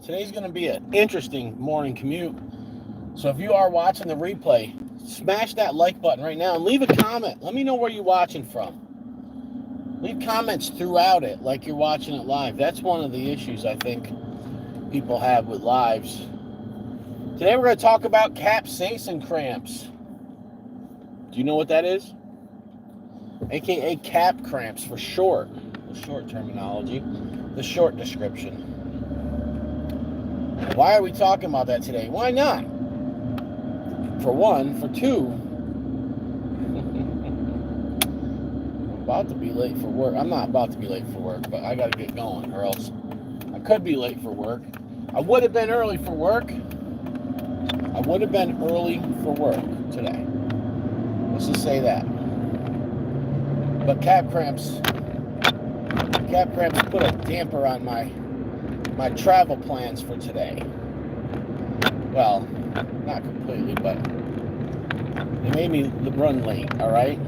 Today's going to be an interesting morning commute. So if you are watching the replay, smash that like button right now and leave a comment. Let me know where you're watching from. Leave comments throughout it like you're watching it live. That's one of the issues I think people have with lives. Today we're going to talk about Capsaicin Cramps. Do you know what that is? AKA cap cramps for short. The short terminology. The short description. Why are we talking about that today? Why not? For one. For two, I'm about to be late for work. I'm not about to be late for work, but I got to get going or else I could be late for work. I would have been early for work. I would have been early for work today. Let's just say that. But cap cramps put a damper on my travel plans for today. Well, not completely, but it made me run late, all right?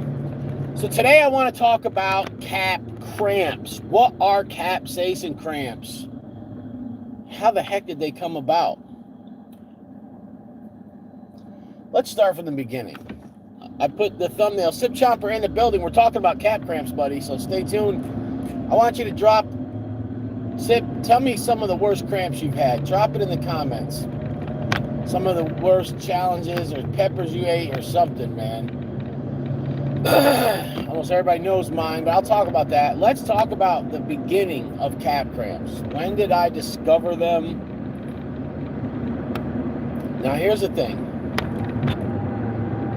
So today I want to talk about cap cramps. What are capsaicin cramps? How the heck did they come about? Let's start from the beginning. I put the thumbnail, Sip Chomper in the building. We're talking about cap cramps, buddy, so stay tuned. I want you to drop, Sip, tell me some of the worst cramps you've had. Drop it in the comments. Some of the worst challenges or peppers you ate or something, man. Almost everybody knows mine, but I'll talk about that. Let's talk about the beginning of cap cramps. When did I discover them? Now, here's the thing.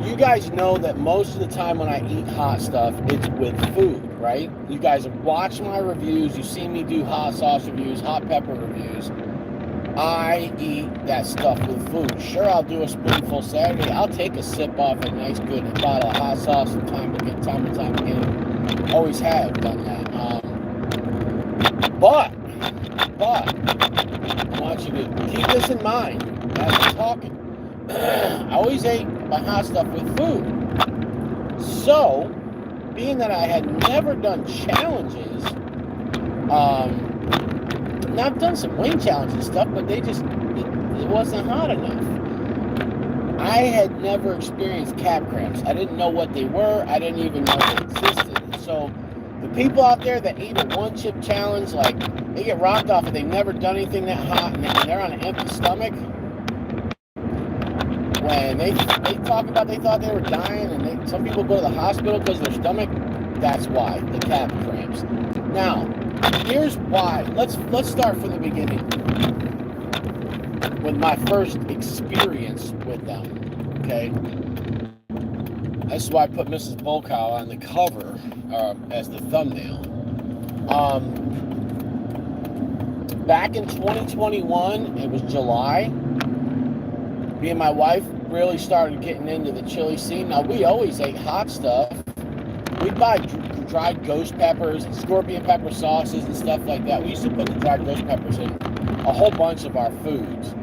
You guys know that most of the time when I eat hot stuff, it's with food, right? You guys have watched my reviews. You've seen me do hot sauce reviews, hot pepper reviews. I eat that stuff with food. Sure, I'll do a spoonful Saturday. I'll take a sip off a nice good bottle of hot sauce from time to time again. Always have done that. But I want you to keep this in mind as I'm talking. I always ate my hot stuff with food. So, being that I had never done challenges, now I've done some wing challenges and stuff, but it wasn't hot enough. I had never experienced cap cramps. I didn't know what they were. I didn't even know they existed. So, the people out there that eat a one-chip challenge, like, they get rocked off and they've never done anything that hot and they're on an empty stomach. When they talk about they thought they were dying and some people go to the hospital because of their stomach, that's why, the cap cramps. Now, here's why. Let's start from the beginning with my first experience with them, okay? That's why I put Mrs. Bhutlah on the cover as the thumbnail. Back in 2021, it was July, me and my wife really started getting into the chili scene. Now, we always ate hot stuff. We'd buy dried ghost peppers and scorpion pepper sauces and stuff like that. We used to put the dried ghost peppers in a whole bunch of our foods.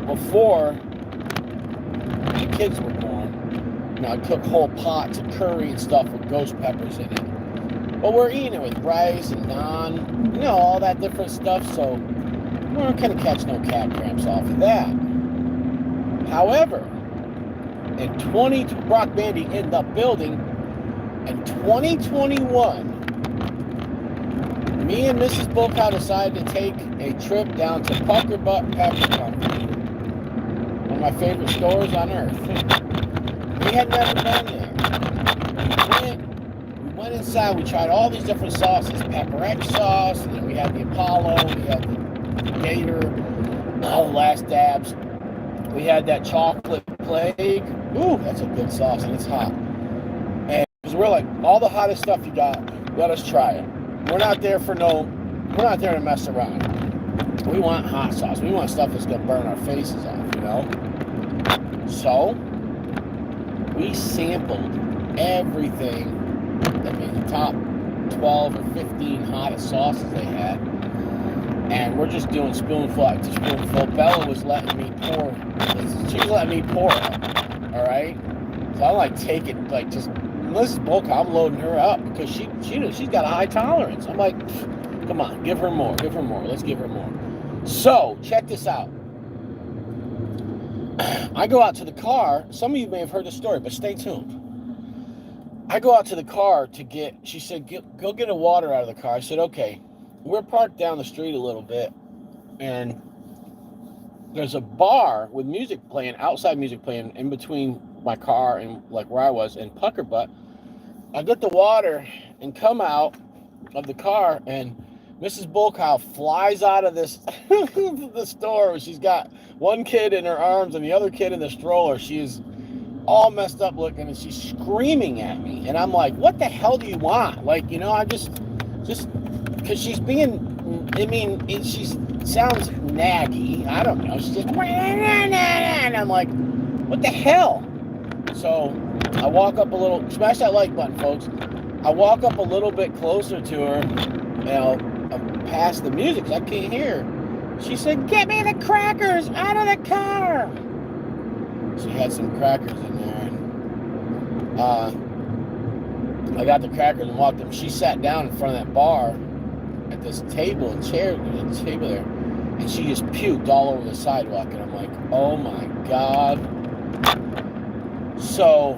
Before the kids were born, I'd cook whole pots of curry and stuff with ghost peppers in it. But we're eating it with rice and naan, all that different stuff, so we weren't going to catch no cap cramps off of that. However, Brock Bandy in the building, in 2021, me and Mrs. Bhutlah decided to take a trip down to Pucker Butt Pepper Company, one of my favorite stores on earth. We had never been there. We went inside, we tried all these different sauces, Pepper X sauce, and then we had the Apollo, we had the Gator, all the last dabs. We had that chocolate plague. Ooh, that's a good sauce, and it's hot. And we're like, all the hottest stuff you got, let us try it. We're not there to mess around. We want hot sauce. We want stuff that's going to burn our faces off, So, we sampled everything. I mean, the top 12 or 15 hottest sauces they had. And we're just doing spoonful after spoonful. Bella was letting me pour. She was letting me pour it. All right? So I'm like taking, just Mrs. Bhutlah, I'm loading her up because she's got a high tolerance. I'm like, come on, give her more. Let's give her more. So, check this out. I go out to the car. Some of you may have heard the story, but stay tuned. I go out to the car to get, she said, go get a water out of the car. I said, okay. We're parked down the street a little bit, and there's a bar with music playing, outside music playing, in between my car and like where I was and Pucker Butt. I get the water and come out of the car, and Mrs. Bullcow flies out of this the store. She's got one kid in her arms and the other kid in the stroller. She is all messed up looking, and she's screaming at me. And I'm like, what the hell do you want? Like, you know, I just because she's being, I mean, she sounds naggy. I don't know. She's just, and I'm like, what the hell? So I walk up a little, smash that like button, folks. I walk up a little bit closer to her, you know, past the music, 'cause I can't hear her. She said, get me the crackers out of the car. She had some crackers in there. I got the crackers and walked them. She sat down in front of that bar at this table and chair, the table there, and she just puked all over the sidewalk. And I'm like, oh my God. So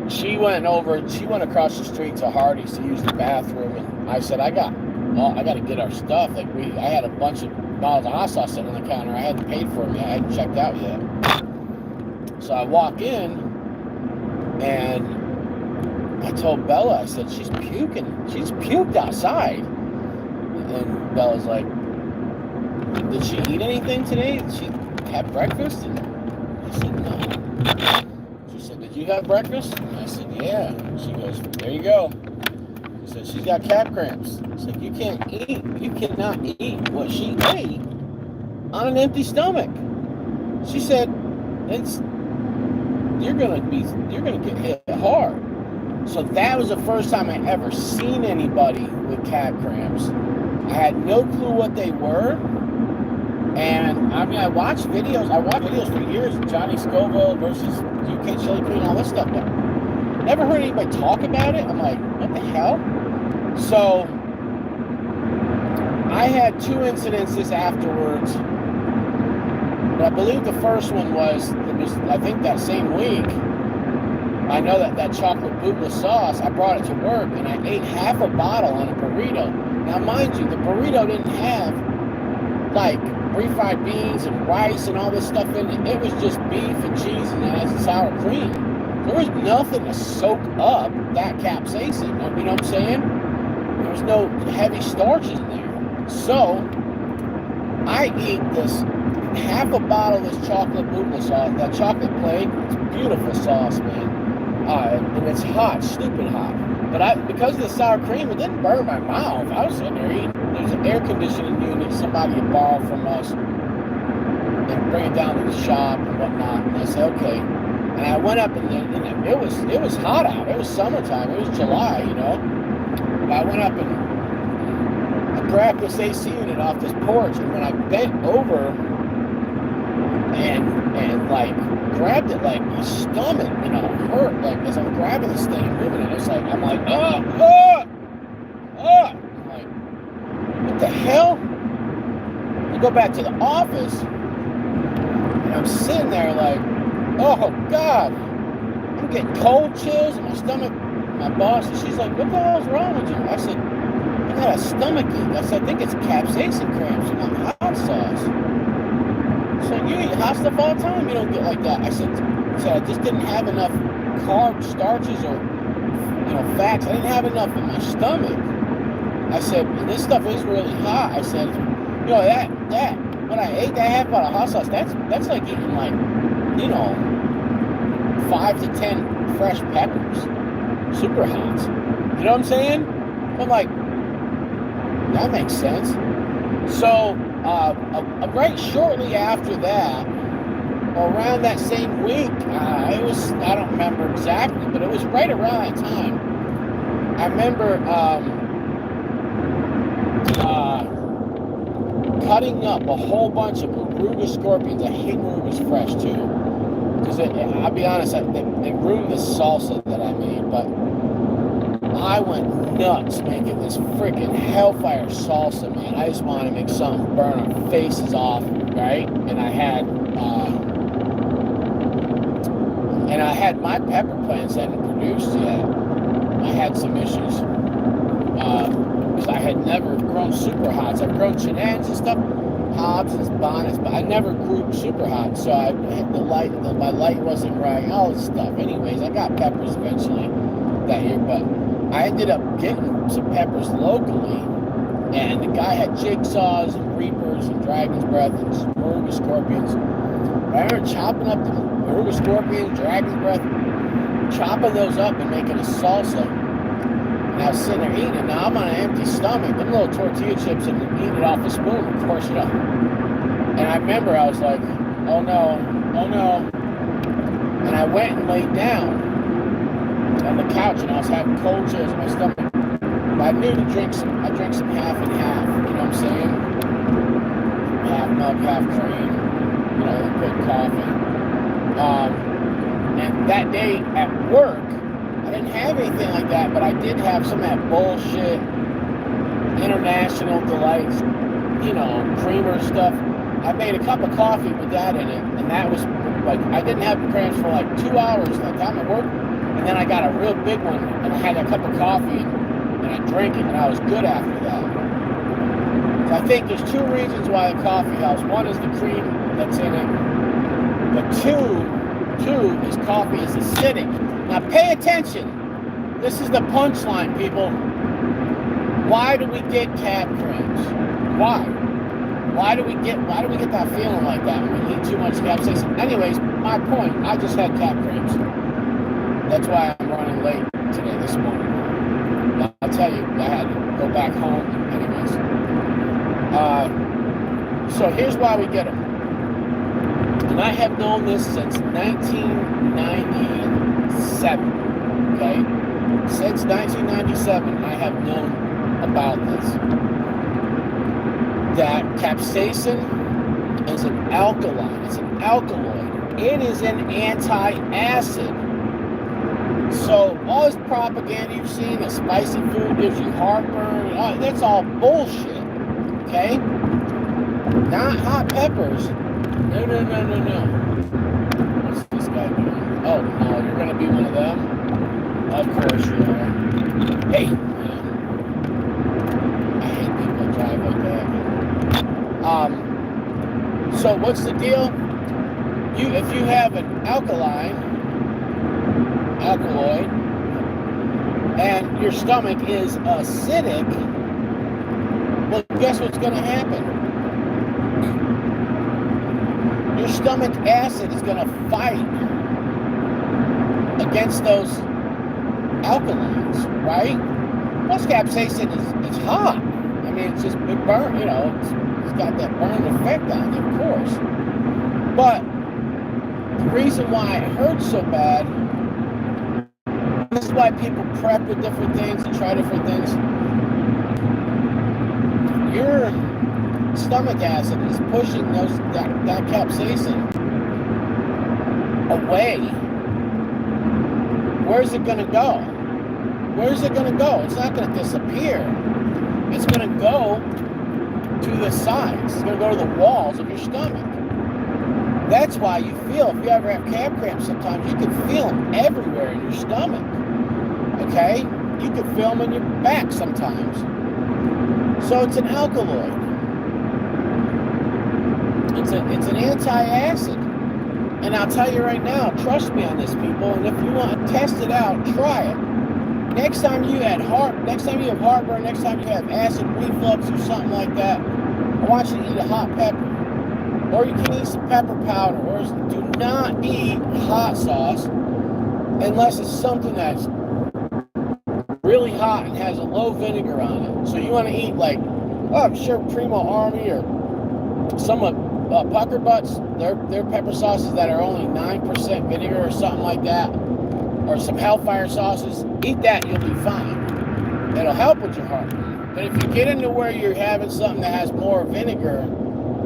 she went across the street to Hardee's to use the bathroom, and I said, I got to get our stuff. Like I had a bunch of bottles of hot sauce sitting on the counter. I hadn't paid for them yet. I hadn't checked out yet. So I walk in, and I told Bella, I said, she's puking. She's puked outside. And Bella's like, did she eat anything today? Did she have breakfast? And I said, no. She said, did you have breakfast? And I said, yeah. She goes, there you go. She said, she's got cap cramps. I said, you can't eat. You cannot eat what she ate on an empty stomach. She said, you're gonna get hit hard. So that was the first time I ever seen anybody with cap cramps. I had no clue what they were. And I mean, I watched videos for years, Johnny Scoville versus UK Chili Queen, all this stuff, but never heard anybody talk about it. I'm like, what the hell? So I had 2 incidences afterwards. But I believe the first one was I think that same week. I know that chocolate Bhutlah sauce, I brought it to work, and I ate half a bottle on a burrito. Now, mind you, the burrito didn't have, like, refried beans and rice and all this stuff in it. It was just beef and cheese and it has sour cream. There was nothing to soak up that capsaicin. You know what I'm saying? There was no heavy starch in there. So, I eat this half a bottle of this chocolate Bhutlah sauce, that chocolate plague. It's beautiful sauce, man. And it's hot, stupid hot. But because of the sour cream, it didn't burn my mouth. I was sitting there eating. There's an air conditioning unit somebody had borrowed from us and bring it down to the shop and whatnot. And I said, okay. And I went up, and it was hot out. It was summertime. It was July, you know. But I went up and I grabbed this AC unit off this porch, and when I bent over and like grabbed it, like my stomach, you know, hurt. Like as I'm grabbing this thing and moving it, I'm like, I'm like, what the hell? I go back to the office, and I'm sitting there like, oh God, I'm getting cold chills in my stomach. My boss, and she's like, what the hell's wrong with you? I said, I got a stomach ache. I said, I think it's capsaicin cramps in my hot sauce. So you eat hot stuff all the time, you don't get like that. I said I just didn't have enough carb, starches, or, you know, fats. I didn't have enough in my stomach. I said, this stuff is really hot. I said, you know, that when I ate that half pot of hot sauce, that's like eating, like, you know, 5 to 10 fresh peppers, super hot. You know what I'm saying? I'm like, that makes sense. So right shortly after that, or around that same week, it was, I don't remember exactly, but it was right around that time. I remember cutting up a whole bunch of Moruga scorpions. I hate Morugas fresh too, because I'll be honest, it ruined the salsa that I made. But I went nuts making this freaking hellfire salsa, man. I just wanted to make something burn our faces off, right? And I had my pepper plants that hadn't produced yet. I had some issues because I had never grown super hots. I've grown shenanigans and stuff, hops and bonnets, but I never grew super hot. So I had my light wasn't right, all this stuff. Anyways, I got peppers eventually that year, but I ended up getting some peppers locally, and the guy had jigsaws and reapers and dragon's breath and Moruga scorpions. I remember chopping up the Moruga scorpions, dragon's breath, chopping those up and making a salsa. And I was sitting there eating it. Now I'm on an empty stomach, them little tortilla chips, and eating it off a spoon, of course, you know. And I remember I was like, oh no, oh no. And I went and laid down on the couch, and I was having cold chills in my stomach. But I knew to drink some half and half, you know what I'm saying? Half milk, half cream, you know, put coffee. And that day at work, I didn't have anything like that, but I did have some of that bullshit International Delights, you know, creamer stuff. I made a cup of coffee with that in it, and that was like, I didn't have the cramps for like 2 hours by the time at work. And then I got a real big one, and I had a cup of coffee, and I drank it, and I was good after that. So I think there's two reasons why the coffee helps. One is the cream that's in it, but two is coffee is acidic. Now pay attention. This is the punchline, people. Why do we get calf cramps? Why? Why do we get that feeling like that when we eat too much capsaicin? Anyways, my point, I just had calf cramps. That's why I'm running late today, this morning. I'll tell you, I had to go back home. Anyways. So here's why we get them. And I have known this since 1997. Okay? Since 1997, I have known about this. That capsaicin is an alkaline. It's an alkaloid. It is an anti-acid. So all this propaganda you've seen, that spicy food gives you heartburn, that's all bullshit, okay? Not hot peppers. No. What's this guy doing? Oh, no, you're going to be one of them? Of course you are. Hey, man. I hate people that drive like that. So what's the deal? If you have an alkaloid, and your stomach is acidic, well, guess what's going to happen? Your stomach acid is going to fight against those alkalines, right? Plus, capsaicin is hot. I mean, it's just it burn, you know, it's got that burn effect on it, of course. But the reason why it hurts so bad, this is why people prep with different things and try different things. Your stomach acid is pushing that capsaicin away. Where's it going to go? Where's it going to go? It's not going to disappear. It's going to go to the sides. It's going to go to the walls of your stomach. That's why you feel, if you ever have calf cramps sometimes, you can feel them everywhere in your stomach. Okay? You can feel them in your back sometimes. So it's an alkaloid. It's an anti-acid. And I'll tell you right now, trust me on this, people, and if you want to test it out, try it. Next time you have heartburn, next time you have acid reflux or something like that, I want you to eat a hot pepper. Or you can eat some pepper powder. Or do not eat hot sauce unless it's something that's really hot and has a low vinegar on it. So you want to eat like, I'm sure Primo Army or some of Pucker Butts, their pepper sauces that are only 9% vinegar or something like that, or some Hellfire sauces. Eat that, you'll be fine. It'll help with your heart. But if you get into where you're having something that has more vinegar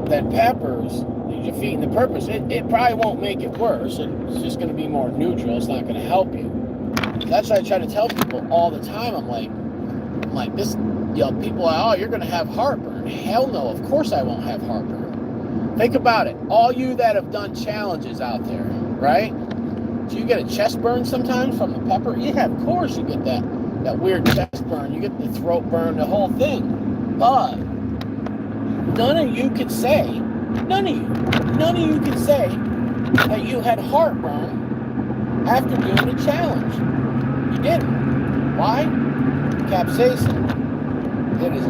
than peppers, you're defeating the purpose. It probably won't make it worse. It's just going to be more neutral. It's not going to help you. That's what I try to tell people all the time. I'm like this, people are, oh, you're going to have heartburn. Hell no, of course I won't have heartburn. Think about it. All you that have done challenges out there, right? Do you get a chest burn sometimes from the pepper? Yeah, of course you get that weird chest burn. You get the throat burn, the whole thing. But none of you can say that you had heartburn after doing a challenge. You didn't. Why? Capsaicin. It is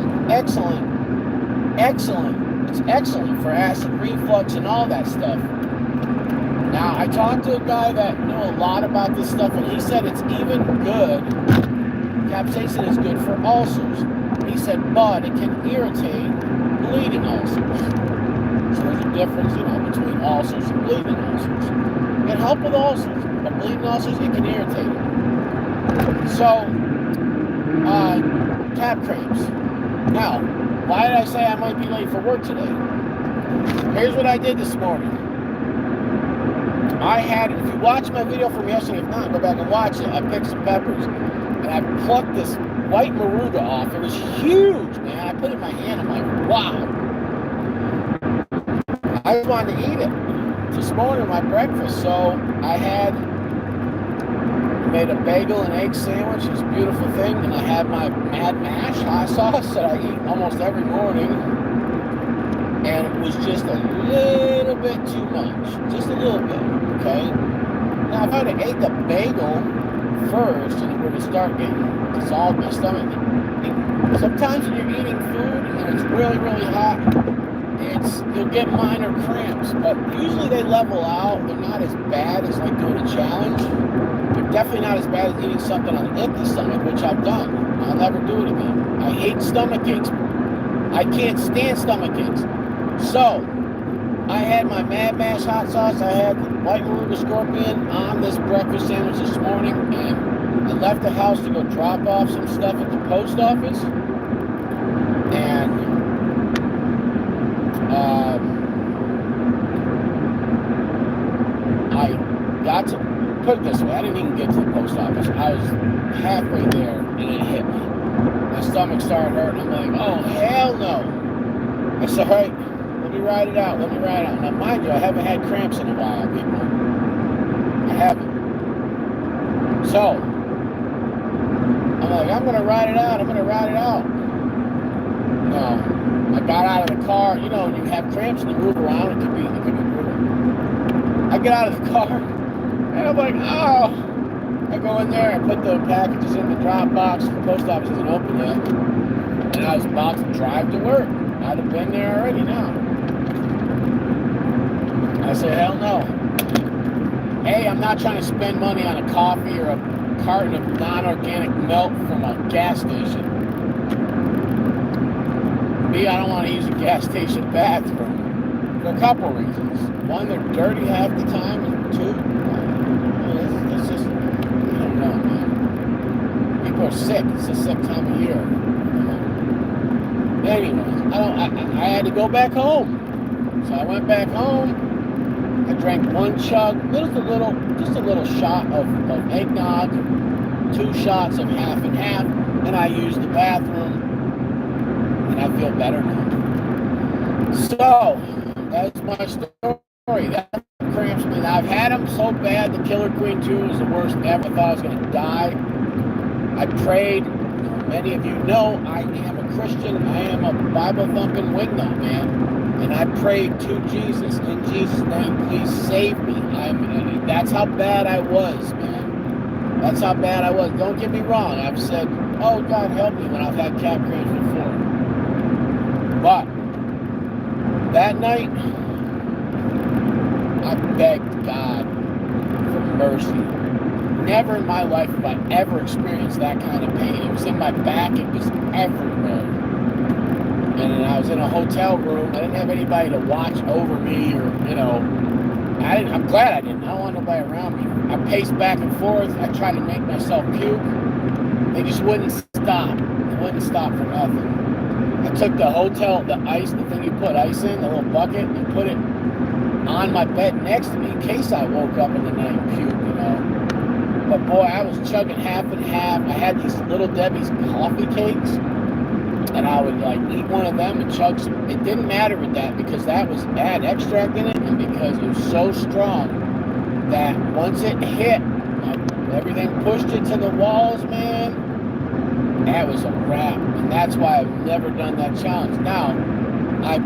it's excellent for acid reflux and all that stuff. Now, I talked to a guy that knew a lot about this stuff, and he said it's even good. Capsaicin is good for ulcers. He said, but it can irritate bleeding ulcers. So there's a difference, between ulcers and bleeding ulcers. It can help with ulcers, but bleeding ulcers, it can irritate them. So, cap cramps. Now, why did I say I might be late for work today? Here's what I did this morning. If you watch my video from yesterday, if not, go back and watch it. I picked some peppers, and I plucked this white moruga off. It was huge, man. I put it in my hand. I'm like, wow. I just wanted to eat it this morning, my breakfast. So I made a bagel and egg sandwich. It's a beautiful thing. And I had my Mad Mash hot sauce that I eat almost every morning. And it was just a little bit too much. Just a little bit, okay? Now, if I'd have ate the bagel first and it were to start getting dissolved in my stomach, sometimes when you're eating food and it's really, really hot, you'll get minor cramps, but usually they level out. They're not as bad as like doing a challenge. They're definitely not as bad as eating something on an empty stomach, which I've done. I'll never do it again. I hate stomach aches. I can't stand stomach aches. So, I had my Mad Mash hot sauce. I had the white moruga scorpion on this breakfast sandwich this morning, and I left the house to go drop off some stuff at the post office. And I got to, put it this way, I didn't even get to the post office. I was halfway there, and it hit me. My stomach started hurting. I'm like, oh, hell no. I said, all right, let me ride it out. Now, mind you, I haven't had cramps in a while, people. I haven't. So, I'm like, I'm going to ride it out. No. I got out of the car. When you have cramps and you move around, it could be brutal. I get out of the car, and I'm like, oh. I go in there, I put the packages in the drop box. The post office isn't open yet. And I was about to drive to work. I'd have been there already now. I said, hell no. Hey, I'm not trying to spend money on a coffee or a carton of non-organic milk from a gas station. B, I don't want to use a gas station bathroom for a couple reasons. One, they're dirty half the time, and two, it's just, I don't know, man. People are sick. It's a sick time of year. Anyways, I had to go back home. So I went back home. I drank one chug, just a little shot of eggnog, 2 shots of half and half, and I used the bathroom. And I feel better now. So, that's my story. That's cramps. And I've had them so bad. The Killer Queen 2 was the worst ever. I thought I was going to die. I prayed. Many of you know I am a Christian. I am a Bible-thumping wingnut, man. And I prayed to Jesus. In Jesus' name, please save me. That's how bad I was, man. That's how bad I was. Don't get me wrong. I've said, oh, God, help me when I've had cap cramps before. But that night, I begged God for mercy. Never in my life have I ever experienced that kind of pain. It was in my back. It was everywhere. And I was in a hotel room. I didn't have anybody to watch over me or, I'm glad I didn't. I don't want nobody around me. I paced back and forth. I tried to make myself puke. They just wouldn't stop. They wouldn't stop for nothing. I took the ice, the thing you put ice in, the little bucket, and put it on my bed next to me in case I woke up in the night and puked, But boy, I was chugging half and half. I had these Little Debbie's coffee cakes, and I would like eat one of them and chug some. It didn't matter with that because that had extract in it, and because it was so strong that once it hit, everything pushed it to the walls, man. That was a wrap, and that's why I've never done that challenge. Now, I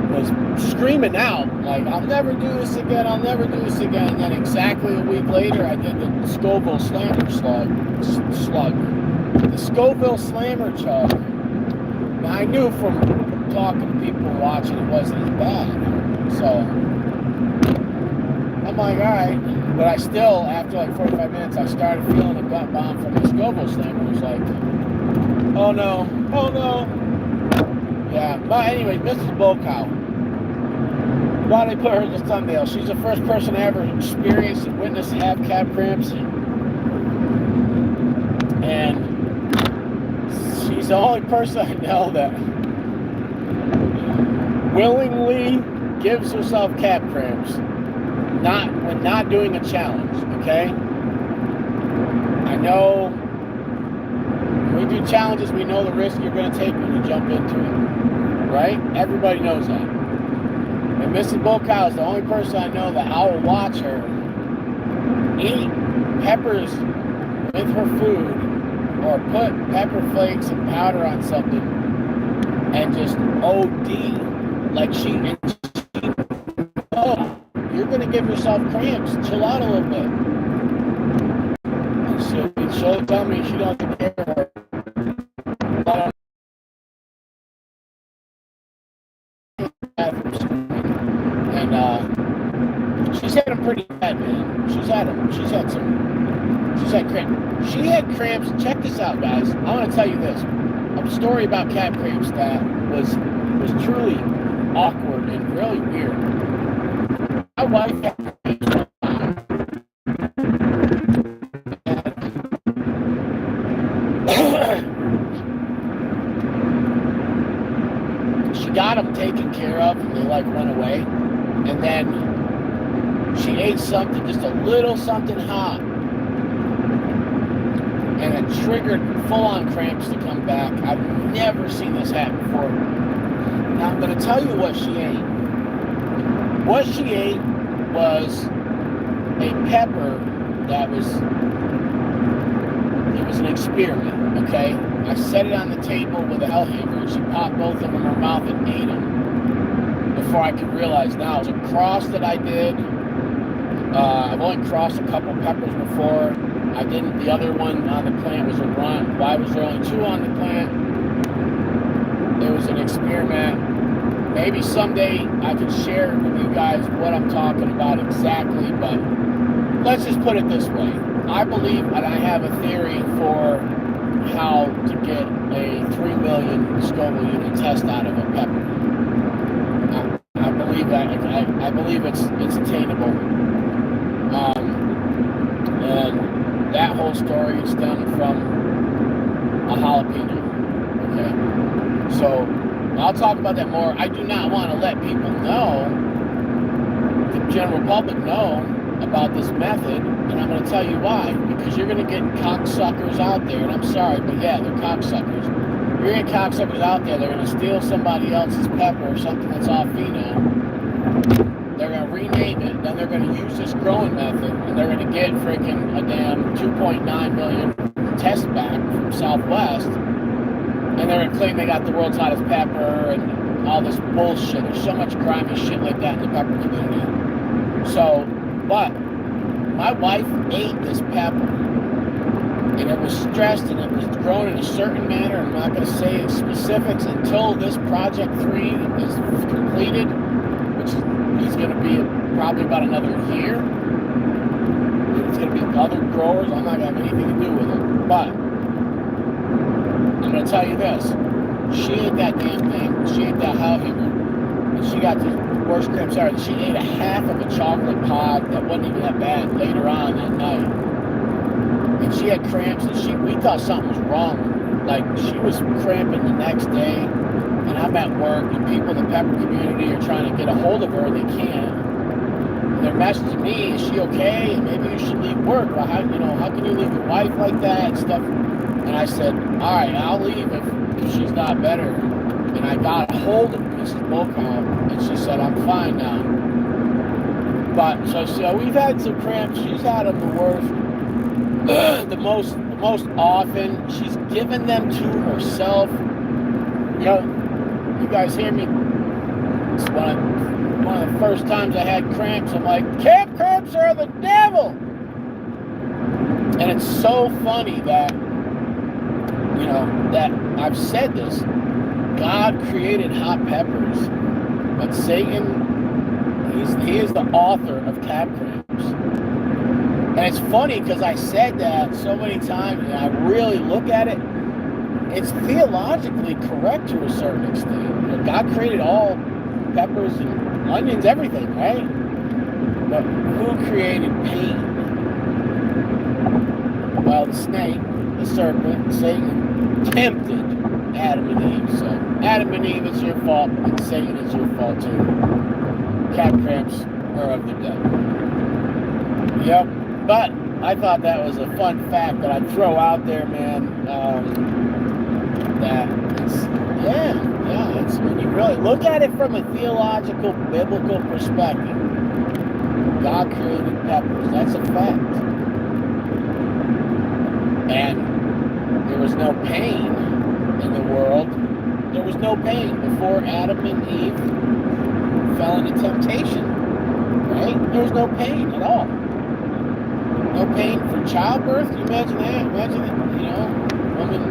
was screaming out, like, I'll never do this again, I'll never do this again. And then exactly a week later, I did the Scoville Slammer slug. The Scoville Slammer chug. Now, I knew from talking to people and watching it wasn't as bad. So, I'm like, all right. But I still, after like 45 minutes, I started feeling a gut bomb from the Scoville Slammer. It was like, oh no, oh no. Yeah, but anyway, Mrs. Bhutlah. Why they put her in the thumbnail? She's the first person I ever experienced and witnessed have cap cramps. And she's the only person I know that willingly gives herself cap cramps. When not doing a challenge, okay? I know when we do challenges, we know the risk you're going to take when you jump into it, right? Everybody knows that. And Mrs. Bhutlah is the only person I know that I will watch her eat peppers with her food or put pepper flakes and powder on something and just OD like she oh, you're going to give yourself cramps. Chill out a little bit. And she'll tell me she doesn't care. And she's had them pretty bad, man. She's had cramps. She had cramps. Check this out, guys. I want to tell you this. A story about cat cramps that was truly awkward and really weird. My wife had she got them taken care of and they like went away, and then she ate something, just a little something hot, and it triggered full-on cramps to come back. I've never seen this happen before. Now I'm going to tell you what she ate. What she ate was a pepper that was an experiment, okay? I set it on the table with a hell hanger, and she popped both of them in her mouth and ate them before I could realize. Now, it was a cross that I did. I've only crossed a couple peppers before. I didn't. The other one on the plant was a run. Why was there only 2 on the plant? It was an experiment. Maybe someday I could share with you guys what I'm talking about exactly, but let's just put it this way. I believe, and I have a theory for how to get a 3 million Scoville unit test out of a pepper. I believe that. I believe it's attainable. And that whole story stemmed from a jalapeno. Okay, so I'll talk about that more. I do not want to let people know, the general public know about this method, and I'm going to tell you why. Because you're going to get cocksuckers out there, and I'm sorry, but yeah, they're cocksuckers. You're going to get cocksuckers out there. They're going to steal somebody else's pepper or something that's off pheno. They're going to rename it, then they're going to use this growing method, and they're going to get freaking a damn 2.9 million test back from Southwest, and they're going to claim they got the world's hottest pepper and all this bullshit. There's so much grimy shit like that in the pepper community. So, but my wife ate this pepper, and it was stressed, and it was grown in a certain manner. I'm not going to say specifics until this Project 3 is completed, which is going to be probably about another year. It's going to be other growers. I'm not going to have anything to do with it. But I'm going to tell you this. She ate that damn thing. She ate that hellhammer. And she got the worst cramps ever. She ate a half of a chocolate pod that wasn't even that bad later on that night. And she had cramps, and we thought something was wrong. Like, she was cramping the next day. And I'm at work, and people in the pepper community are trying to get a hold of her, and they can't. they're messaging me, is she okay? And maybe you should leave work. Or how can you leave your wife like that and stuff? And I said, all right, I'll leave if she's not better. And I got a hold of Mrs. Bhutlah, and she said, I'm fine now. But so we've had some cramps. She's had them the worst, the most often. She's given them to herself. You guys hear me? It's one of the first times I had cramps. I'm like, camp cramps are the devil. And it's so funny that, that I've said this. God created hot peppers, but Satan, he is the author of cap cramps. And it's funny because I said that so many times, and I really look at it. It's theologically correct to a certain extent. God created all peppers and onions, everything, right? But who created pain? Well, the snake, the serpent, Satan, tempted Adam and Eve. So Adam and Eve, it's your fault, and Satan, it's your fault too. Cat cramps are of the devil. Yep. But I thought that was a fun fact that I'd throw out there, man. That it's, it's when you really look at it from a theological, biblical perspective. God created peppers. That's a fact. And there was no pain in the world. There was no pain before Adam and Eve fell into temptation. Right? There was no pain at all. No pain for childbirth. Can you imagine that? Imagine that, woman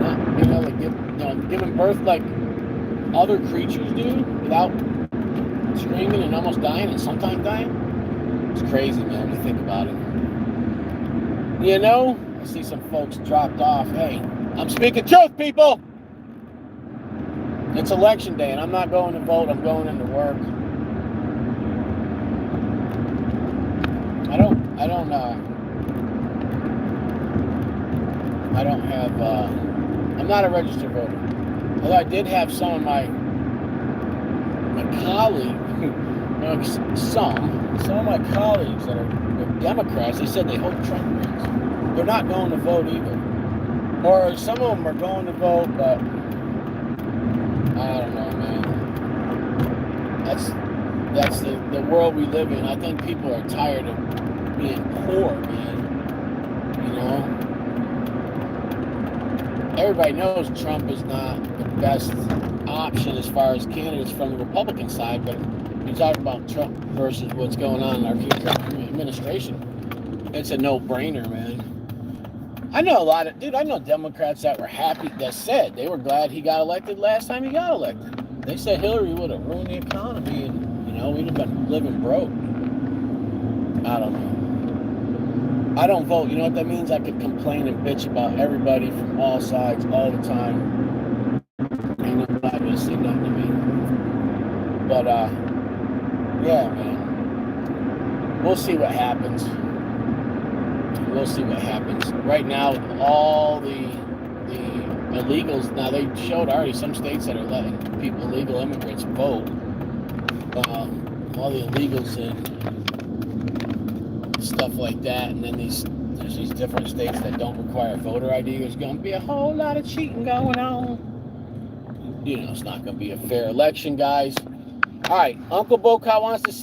not being able to giving birth like other creatures do without screaming and almost dying and sometimes dying. It's crazy, man, when you think about it. I see some folks dropped off. Hey, I'm speaking truth, people. It's election day, and I'm not going to vote. I'm going into work. I'm not a registered voter. Although I did have some of my colleagues, some of my colleagues that are Democrats, they said they hope Trump wins. They're not going to vote either. Or some of them are going to vote, but I don't know, man. That's the world we live in. I think people are tired of being poor, man. Everybody knows Trump is not the best option as far as candidates from the Republican side, but you talk about Trump versus what's going on in our administration, it's a no-brainer, man. I know I know Democrats that were happy, that said they were glad he got elected last time he got elected. They said Hillary would have ruined the economy and, we'd have been living broke. I don't know. I don't vote. You know what that means? I could complain and bitch about everybody from all sides all the time. Ain't nobody gonna say nothing to me. But, yeah, man. We'll see what happens. We'll see what happens. Right now, all the illegals, now they showed already some states that are letting people, illegal immigrants, vote. All the illegals and stuff like that, and then there's these different states that don't require voter ID. There's going to be a whole lot of cheating going on. It's not going to be a fair election, guys. All right, Uncle Bhutlah wants to say